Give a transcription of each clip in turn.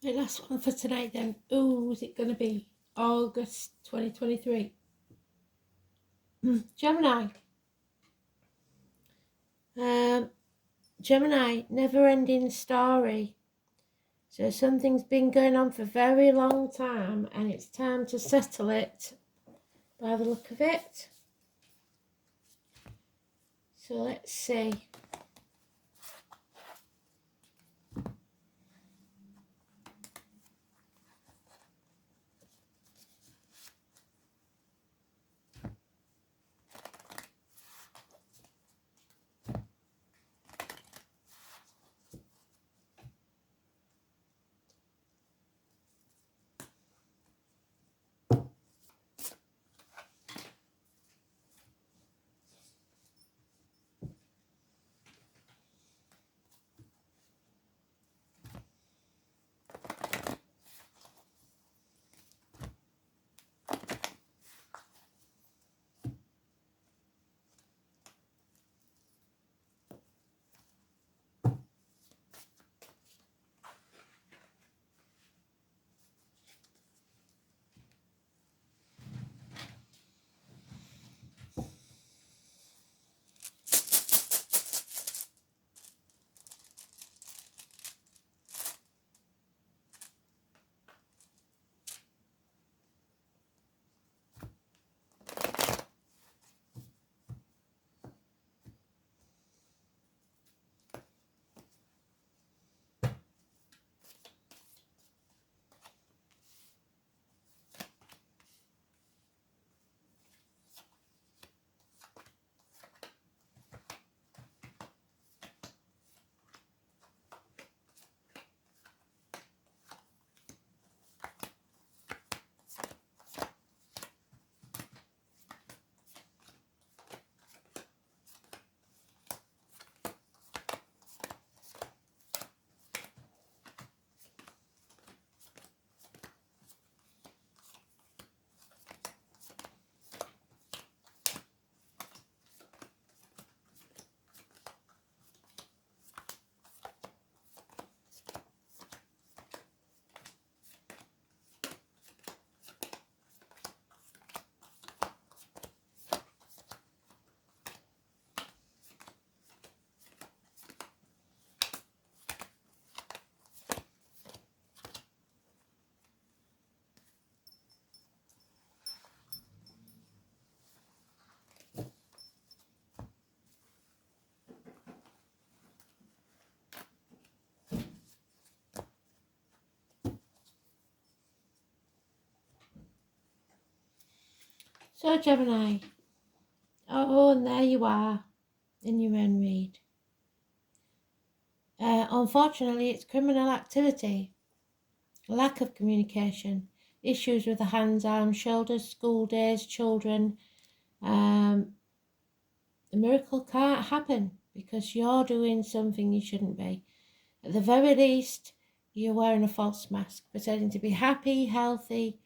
The last one for tonight then. Ooh, is it going to be August 2023? Gemini. Gemini, never-ending story. So something's been going on for a very long time and it's time to settle it by the look of it. So let's see. So Gemini. Oh, and there you are in your own read. Unfortunately, it's criminal activity, lack of communication, issues with the hands, arms, shoulders, school days, children. The miracle can't happen because you're doing something you shouldn't be. At the very least, you're wearing a false mask, pretending to be happy, healthy,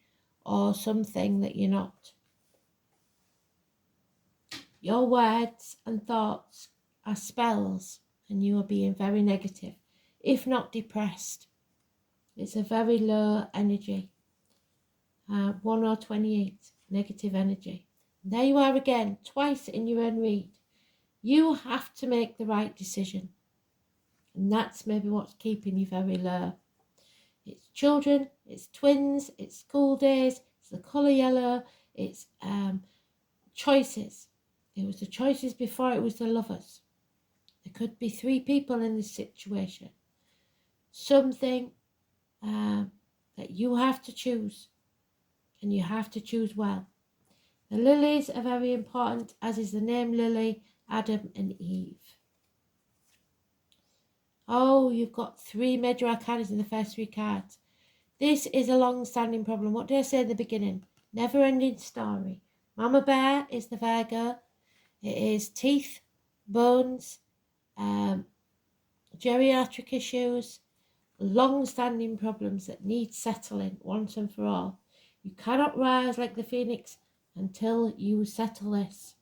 or something that you're not. Your words and thoughts are spells, and you are being very negative, if not depressed. It's a very low energy, 1 or 28, negative energy. And there you are again, twice in your own read. You have to make the right decision. And that's maybe what's keeping you very low. It's children, it's twins, it's school days, it's the colour yellow, it's choices. It was the choices before it was the lovers. There could be 3 people in this situation. Something that you have to choose, and you have to choose well. The lilies are very important, as is the name Lily, Adam and Eve. Oh, you've got 3 major arcanas in the first 3 cards. This is a long-standing problem. What did I say in the beginning? Never-ending story. Mama Bear is the Virgo. It is teeth, bones, geriatric issues, long-standing problems that need settling once and for all. You cannot rise like the phoenix until you settle this.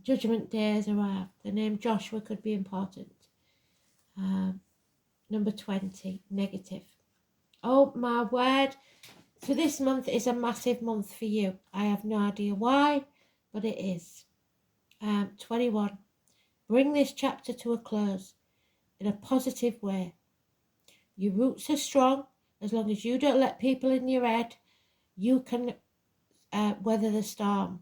Judgment Day has arrived. The name Joshua could be important. Number 20, negative. Oh my word. So this month is a massive month for you. I have no idea why, but it is. 21. Bring this chapter to a close in a positive way. Your roots are strong. As long as you don't let people in your head, you can weather the storm.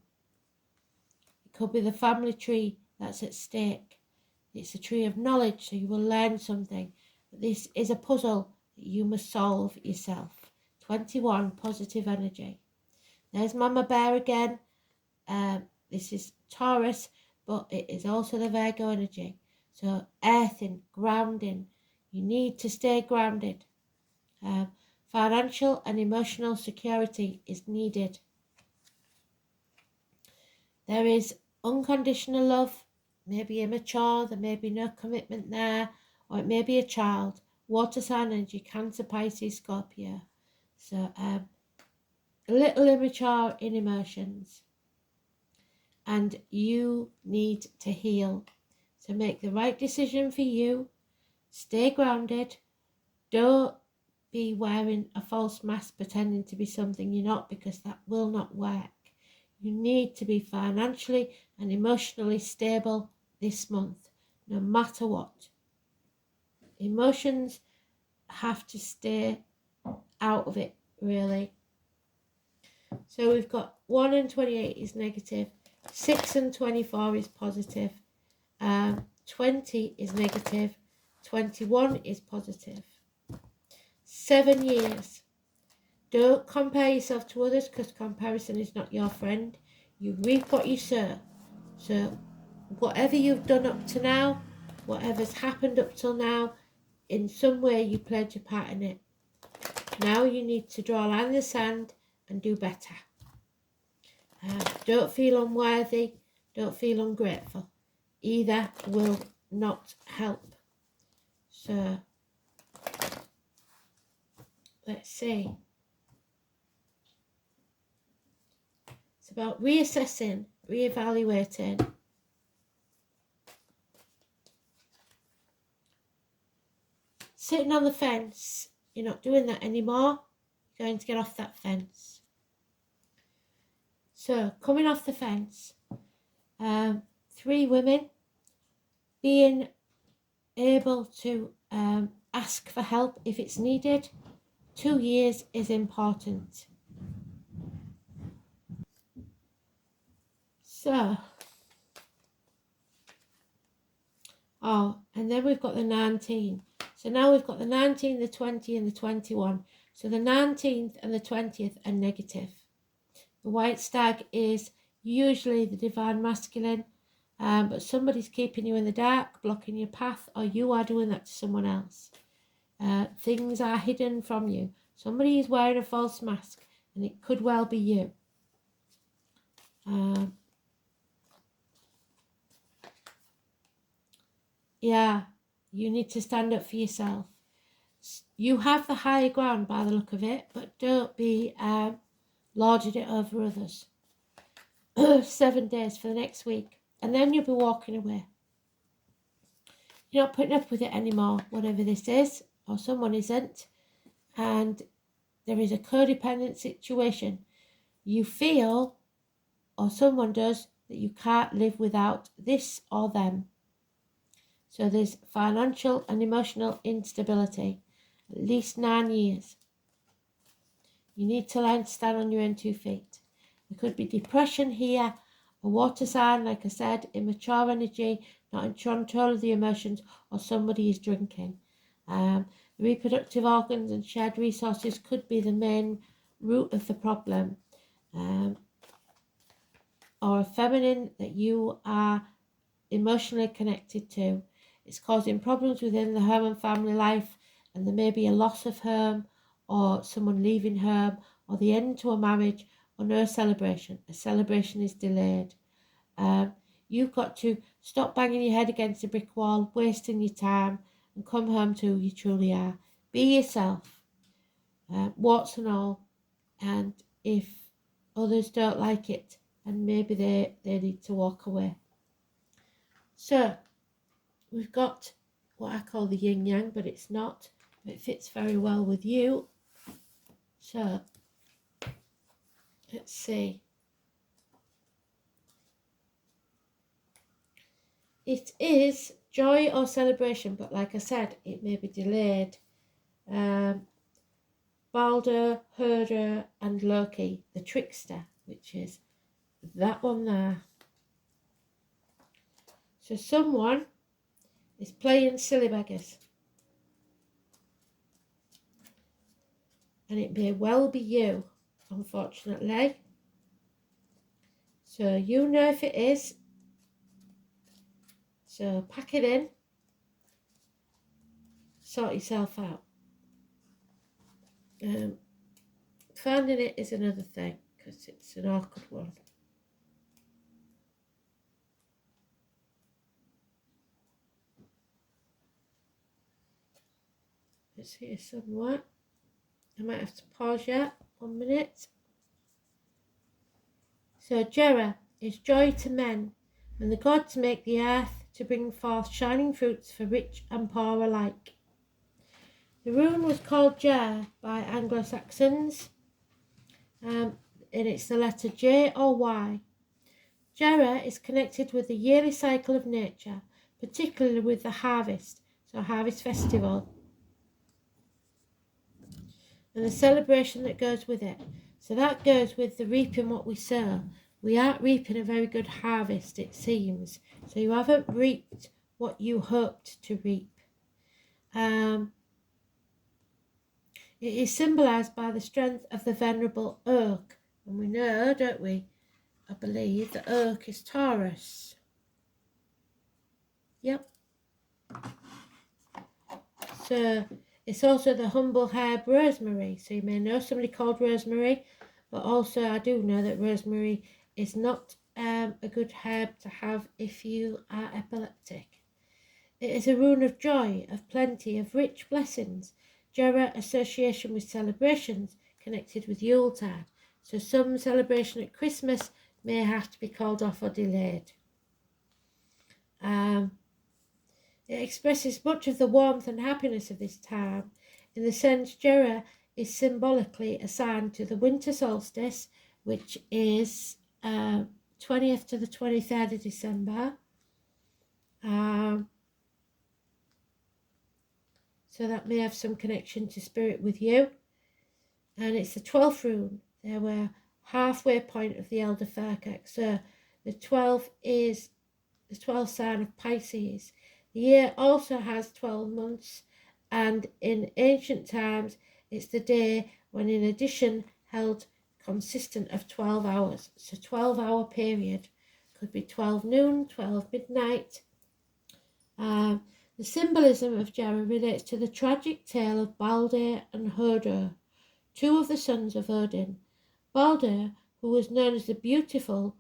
It could be the family tree that's at stake. It's a tree of knowledge, so you will learn something. But this is a puzzle that you must solve yourself. 21, positive energy. There's Mama Bear again. This is Taurus, but it is also the Virgo energy. So earthing, grounding. You need to stay grounded. Financial and emotional security is needed. There is unconditional love, maybe immature, there may be no commitment there, or it may be a child. Water sign energy, Cancer, Pisces, Scorpio. So a little immature in emotions. And you need to heal. So make the right decision for you. Stay grounded. Don't be wearing a false mask pretending to be something you're not, because that will not work. You need to be financially and emotionally stable this month, no matter what. Emotions have to stay out of it, really. So we've got 1 and 28 is negative, 6 and 24 is positive, 20 is negative, 21 is positive. 7 years. Don't compare yourself to others, because comparison is not your friend. You reap what you sow. So whatever you've done up to now, whatever's happened up till now, in some way you played your part in it. Now you need to draw a line in the sand and do better. Don't feel unworthy. Don't feel ungrateful. Either will not help. So let's see. It's about reassessing, reevaluating. Sitting on the fence, you're not doing that anymore. You're going to get off that fence. So, coming off the fence, 3 women, being able to ask for help if it's needed. 2 years is important. So, and then we've got the 19. So now we've got the 19, the 20 and the 21. So the 19th and the 20th are negative. The white stag is usually the divine masculine, but somebody's keeping you in the dark, blocking your path, or you are doing that to someone else. Things are hidden from you. Somebody is wearing a false mask, and it could well be you. Yeah, you need to stand up for yourself. You have the higher ground by the look of it, but don't be lording it over others. 7 days for the next week, and then you'll be walking away. You're not putting up with it anymore, whatever this is, or someone isn't, and there is a codependent situation. You feel, or someone does, that you can't live without this or them. So there's financial and emotional instability, at least 9 years. You need to learn to stand on your own 2 feet. There could be depression here, a water sign, like I said, immature energy, not in control of the emotions, or somebody is drinking. The reproductive organs and shared resources could be the main root of the problem. Or a feminine that you are emotionally connected to. It's causing problems within the home and family life, and there may be a loss of home, or someone leaving home, or the end to a marriage, or no celebration. A celebration is delayed. You've got to stop banging your head against a brick wall, wasting your time, and come home to who you truly are. Be yourself, warts and all. And if others don't like it, and maybe they need to walk away. So we've got what I call the yin yang, but it's not. It fits very well with you. So, let's see. It is joy or celebration, but like I said, it may be delayed. Balder, Herder, and Loki, the trickster, which is that one there. So someone is playing silly beggars. And it may well be you, unfortunately. So you know if it is. So pack it in. Sort yourself out. Finding it is another thing, because it's an awkward one. It's here somewhere. I might have to pause yet. 1 minute. So Jera is joy to men, and the gods make the earth to bring forth shining fruits for rich and poor alike. The rune was called Jer by Anglo-Saxons, and it's the letter J or Y. Jera is connected with the yearly cycle of nature, particularly with the harvest, so harvest festival, and the celebration that goes with it. So that goes with the reaping what we sow. We aren't reaping a very good harvest, it seems. So you haven't reaped what you hoped to reap. It is symbolised by the strength of the venerable oak. And we know, don't we, I believe, that oak is Taurus. Yep. So it's also the humble herb rosemary. So you may know somebody called Rosemary, but also I do know that rosemary is not a good herb to have if you are epileptic. It is a rune of joy, of plenty, of rich blessings. Jera association with celebrations connected with Yuletide. So some celebration at Christmas may have to be called off or delayed. It expresses much of the warmth and happiness of this time. In the sense, Jera is symbolically assigned to the winter solstice, which is 20th to the 23rd of December. So that may have some connection to spirit with you. And it's the 12th rune. They were halfway point of the Elder Fairkirk. So the 12 is the 12th sign of Pisces. The year also has 12 months, and in ancient times it's the day when in addition held consistent of 12 hours. So 12-hour period. Could be 12 noon, 12 midnight. The symbolism of Jera relates to the tragic tale of Balder and Herder, two of the sons of Odin. Balder, who was known as the Beautiful,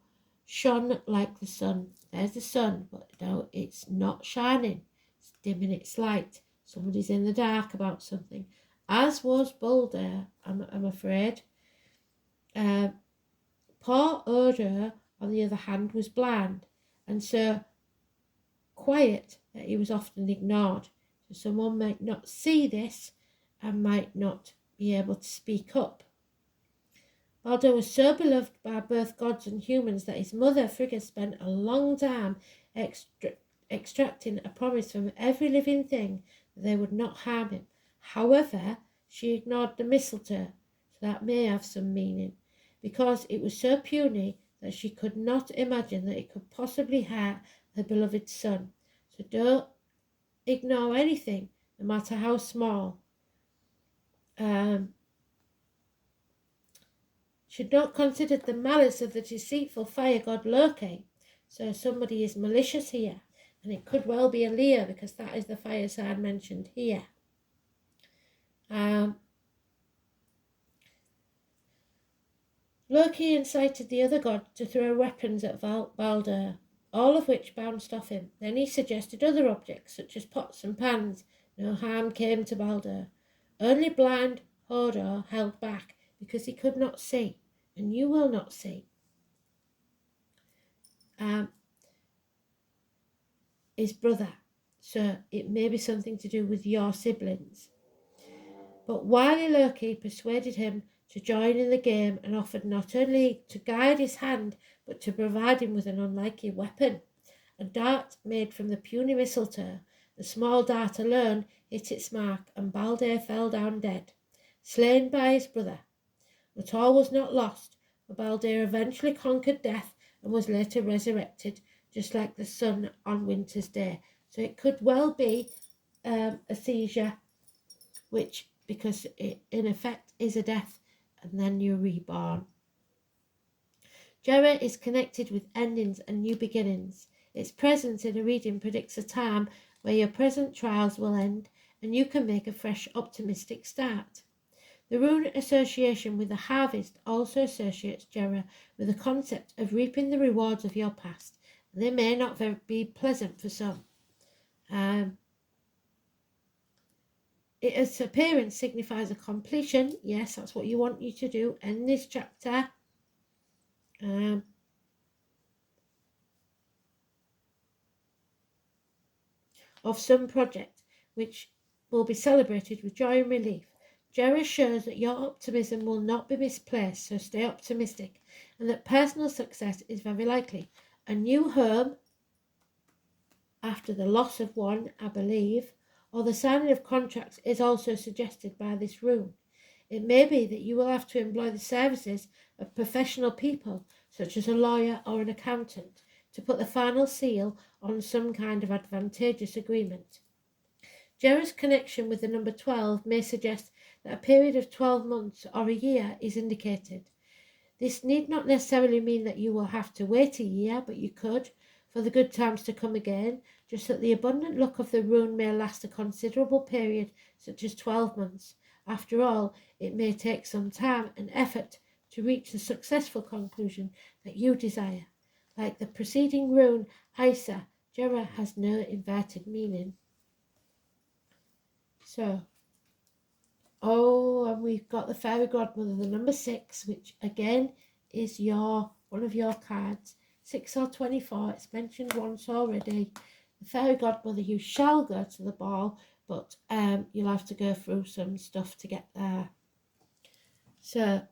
shone like the sun. There's the sun, but no, it's not shining. It's dimming its light. Somebody's in the dark about something. As was Balder, I'm afraid. Poor Herder, on the other hand, was blind, and so quiet that he was often ignored. So someone might not see this and might not be able to speak up. Balder was so beloved by both gods and humans that his mother Frigga spent a long time extracting a promise from every living thing that they would not harm him. However, she ignored the mistletoe, so that may have some meaning, because it was so puny that she could not imagine that it could possibly hurt her beloved son. So don't ignore anything, no matter how small. Should not consider the malice of the deceitful fire god Loki. So somebody is malicious here, and it could well be a Leo, because that is the fire sign mentioned here. Loki incited the other god to throw weapons at Balder, all of which bounced off him. Then he suggested other objects, such as pots and pans. No harm came to Balder. Only blind Hodor held back, because he could not see, and you will not see. His brother. So it may be something to do with your siblings. But wily Loki persuaded him to join in the game and offered not only to guide his hand, but to provide him with an unlikely weapon, a dart made from the puny mistletoe. The small dart alone hit its mark, and Balder fell down dead, slain by his brother. But all was not lost, for Balder eventually conquered death and was later resurrected, just like the sun on winter's day. So it could well be a seizure, which, because it in effect is a death, and then you're reborn. Jera is connected with endings and new beginnings. Its presence in a reading predicts a time where your present trials will end and you can make a fresh, optimistic start. The rune association with the harvest also associates Jera with the concept of reaping the rewards of your past. They may not be pleasant for some. Its appearance signifies a completion. Yes, that's what you want you to do. End this chapter. Of some project, which will be celebrated with joy and relief. Jera shows that your optimism will not be misplaced, so stay optimistic, and that personal success is very likely. A new home, after the loss of one, I believe, or the signing of contracts is also suggested by this rune. It may be that you will have to employ the services of professional people, such as a lawyer or an accountant, to put the final seal on some kind of advantageous agreement. Jera's connection with the number 12 may suggest that a period of 12 months or a year is indicated. This need not necessarily mean that you will have to wait a year, but you could, for the good times to come again, just that the abundant luck of the rune may last a considerable period, such as 12 months. After all, it may take some time and effort to reach the successful conclusion that you desire. Like the preceding rune, Isa, Jera has no inverted meaning. So, and we've got the fairy godmother, the number 6, which again is one of your cards. 6 or 24, it's mentioned once already. The fairy godmother, you shall go to the ball, but you'll have to go through some stuff to get there. So,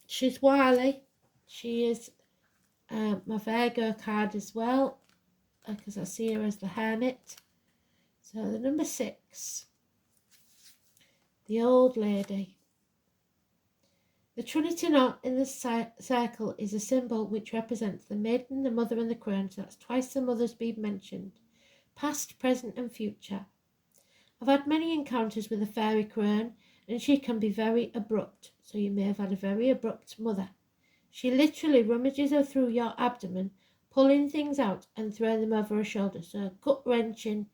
she's wily. She is my Virgo card as well, because I see her as the hermit. So the number 6, the old lady. The Trinity knot in the circle is a symbol which represents the maiden, the mother, and the crone. So that's twice the mother's been mentioned. Past, present, and future. I've had many encounters with a fairy crone, and she can be very abrupt. So you may have had a very abrupt mother. She literally rummages her through your abdomen, pulling things out and throwing them over her shoulder. So gut-wrenching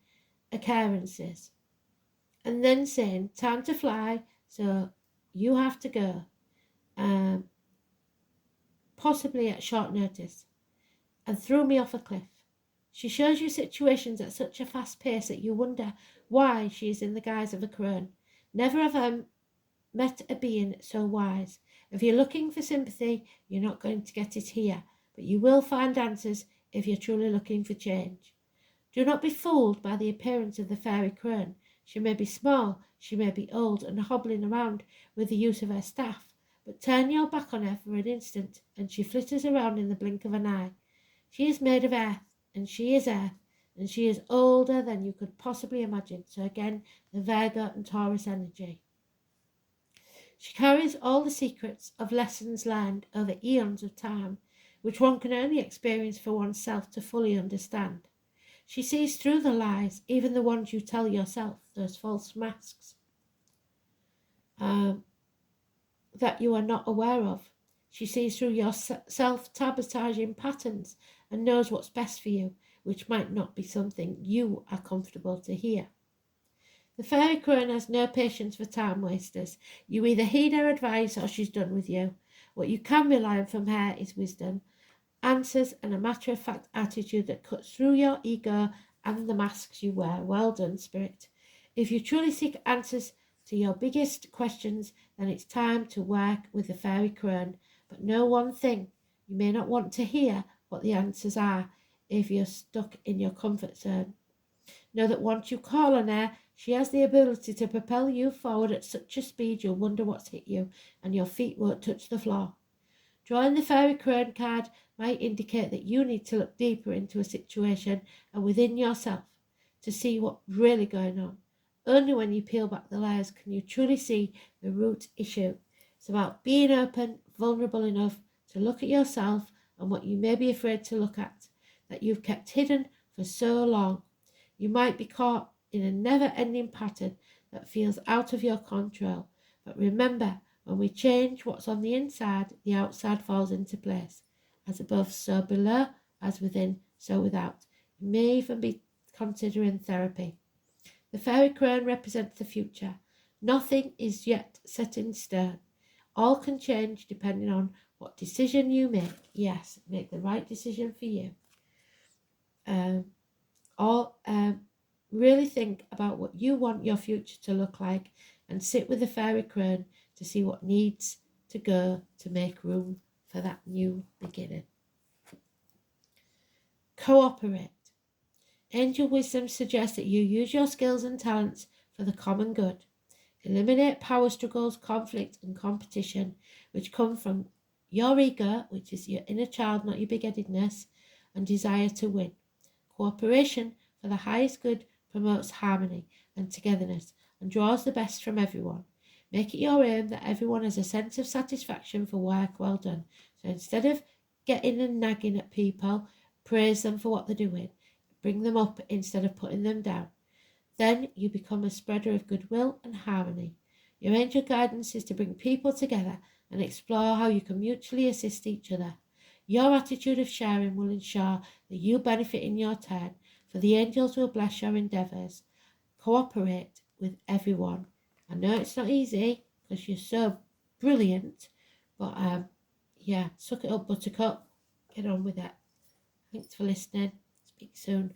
occurrences. And then saying, time to fly, so you have to go. Possibly at short notice. And threw me off a cliff. She shows you situations at such a fast pace that you wonder why she is in the guise of a crone. Never have I met a being so wise. If you're looking for sympathy, you're not going to get it here, but you will find answers if you're truly looking for change. Do not be fooled by the appearance of the fairy crone. She may be small, she may be old and hobbling around with the use of her staff, but turn your back on her for an instant and she flitters around in the blink of an eye. She is made of earth, and she is earth, and she is older than you could possibly imagine. So again, the Virgo and Taurus energy. She carries all the secrets of lessons learned over eons of time, which one can only experience for oneself to fully understand. She sees through the lies, even the ones you tell yourself, those false masks that you are not aware of. She sees through your self-sabotaging patterns and knows what's best for you, which might not be something you are comfortable to hear. The fairy crone has no patience for time wasters. You either heed her advice or she's done with you. What you can rely on from her is wisdom, answers, and a matter-of-fact attitude that cuts through your ego and the masks you wear. Well done, Spirit. If you truly seek answers to your biggest questions, then it's time to work with the fairy crone. But know one thing, you may not want to hear what the answers are if you're stuck in your comfort zone. Know that once you call on her, She has the ability to propel you forward at such a speed you'll wonder what's hit you and your feet won't touch the floor. Drawing the Fairy Crone card might indicate that you need to look deeper into a situation and within yourself to see what's really going on. Only when you peel back the layers can you truly see the root issue. It's about being open, vulnerable enough to look at yourself and what you may be afraid to look at, that you've kept hidden for so long. You might be caught in a never-ending pattern that feels out of your control. But remember, when we change what's on the inside, the outside falls into place. As above, so below, as within, so without. You may even be considering therapy. The Fairy Crone represents the future. Nothing is yet set in stone. All can change depending on what decision you make. Yes, make the right decision for you. Really think about what you want your future to look like and sit with the Fairy Crone to see what needs to go to make room for that new beginning. Cooperate. Angel wisdom suggests that you use your skills and talents for the common good. Eliminate power struggles, conflict and competition which come from your ego, which is your inner child, not your big-headedness, and desire to win. Cooperation for the highest good promotes harmony and togetherness and draws the best from everyone. Make it your aim that everyone has a sense of satisfaction for work well done. So instead of getting and nagging at people, praise them for what they're doing. Bring them up instead of putting them down. Then you become a spreader of goodwill and harmony. Your angel guidance is to bring people together and explore how you can mutually assist each other. Your attitude of sharing will ensure that you benefit in your turn, for the angels will bless your endeavours. Cooperate with everyone. I know it's not easy because you're so brilliant, but suck it up, buttercup. Get on with it. Thanks for listening. Speak soon.